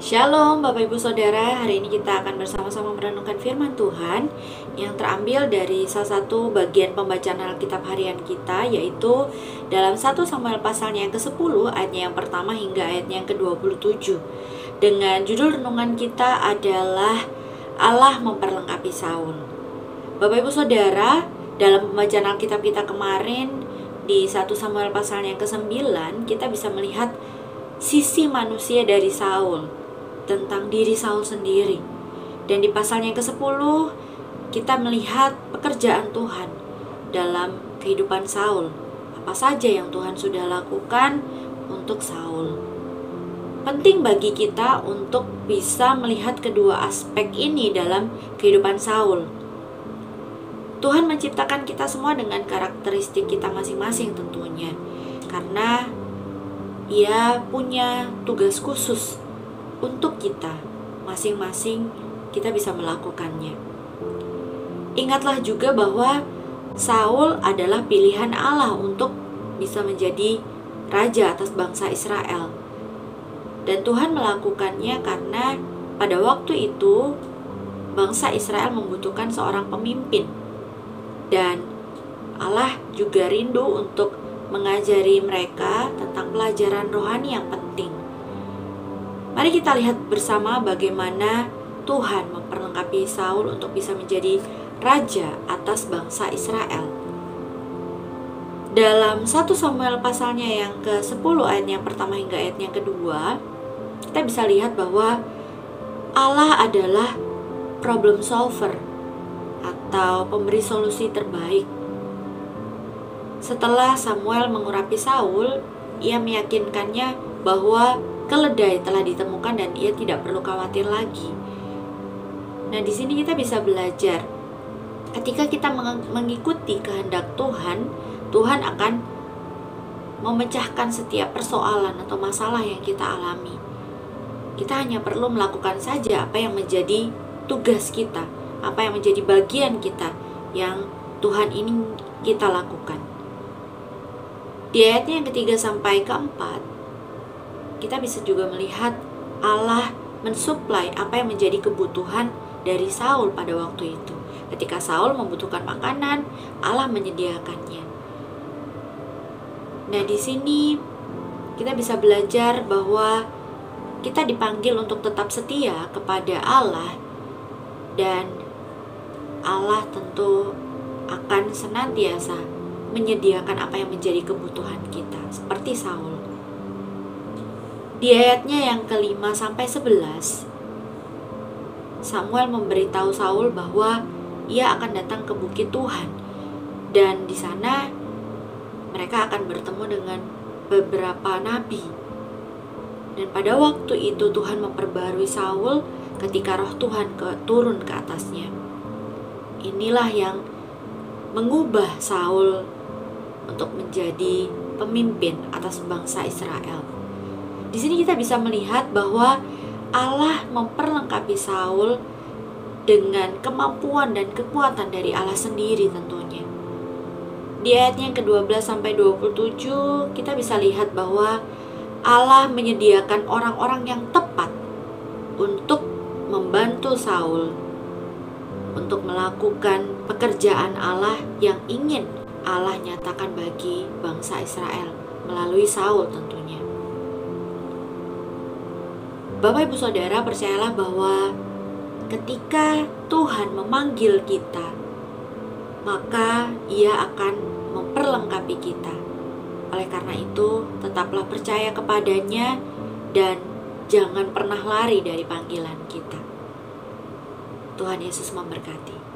Shalom Bapak Ibu Saudara, hari ini kita akan bersama-sama merenungkan firman Tuhan yang terambil dari salah satu bagian pembacaan Alkitab harian kita, yaitu dalam 1 Samuel pasalnya yang ke-10 ayatnya yang pertama hingga ayatnya yang ke-27. Dengan judul renungan kita adalah Allah memperlengkapi Saul. Bapak Ibu Saudara, dalam pembacaan Alkitab kita kemarin di 1 Samuel pasalnya yang ke-9, kita bisa melihat sisi manusia dari Saul, tentang diri Saul sendiri. Dan di pasalnya yang ke-10 kita melihat pekerjaan Tuhan dalam kehidupan Saul. Apa saja yang Tuhan sudah lakukan untuk Saul. Penting bagi kita untuk bisa melihat kedua aspek ini dalam kehidupan Saul. Tuhan menciptakan kita semua dengan karakteristik kita masing-masing tentunya, karena Ia punya tugas khusus untuk kita, masing-masing kita bisa melakukannya. Ingatlah juga bahwa Saul adalah pilihan Allah untuk bisa menjadi raja atas bangsa Israel. Dan Tuhan melakukannya karena pada waktu itu bangsa Israel membutuhkan seorang pemimpin. Dan Allah juga rindu untuk mengajari mereka tentang pelajaran rohani yang penting. Mari kita lihat bersama bagaimana Tuhan memperlengkapi Saul untuk bisa menjadi raja atas bangsa Israel. Dalam 1 Samuel pasalnya yang ke-10 ayat yang pertama hingga ayat yang kedua, kita bisa lihat bahwa Allah adalah problem solver atau pemberi solusi terbaik. Setelah Samuel mengurapi Saul, ia meyakinkannya bahwa keledai telah ditemukan dan ia tidak perlu khawatir lagi. Nah, di sini kita bisa belajar, ketika kita mengikuti kehendak Tuhan, Tuhan akan memecahkan setiap persoalan atau masalah yang kita alami. Kita hanya perlu melakukan saja apa yang menjadi tugas kita, apa yang menjadi bagian kita yang Tuhan ingin kita lakukan. Di ayatnya yang ketiga sampai keempat, kita bisa juga melihat Allah mensuplai apa yang menjadi kebutuhan dari Saul pada waktu itu. Ketika Saul membutuhkan makanan, Allah menyediakannya. Nah, di sini kita bisa belajar bahwa kita dipanggil untuk tetap setia kepada Allah, dan Allah tentu akan senantiasa menyediakan apa yang menjadi kebutuhan kita, seperti Saul. Di ayatnya yang ke-5 sampai 11, Samuel memberitahu Saul bahwa ia akan datang ke bukit Tuhan, dan di sana mereka akan bertemu dengan beberapa nabi. Dan pada waktu itu Tuhan memperbarui Saul ketika roh Tuhan turun ke atasnya. Inilah yang mengubah Saul untuk menjadi pemimpin atas bangsa Israel. Di sini kita bisa melihat bahwa Allah memperlengkapi Saul dengan kemampuan dan kekuatan dari Allah sendiri tentunya. Di ayatnya yang ke-12 sampai 27 kita bisa lihat bahwa Allah menyediakan orang-orang yang tepat untuk membantu Saul untuk melakukan pekerjaan Allah yang ingin Allah nyatakan bagi bangsa Israel melalui Saul tentunya. Bapak Ibu Saudara, percayalah bahwa ketika Tuhan memanggil kita, maka Ia akan memperlengkapi kita. Oleh karena itu, tetaplah percaya kepadanya dan jangan pernah lari dari panggilan kita. Tuhan Yesus memberkati.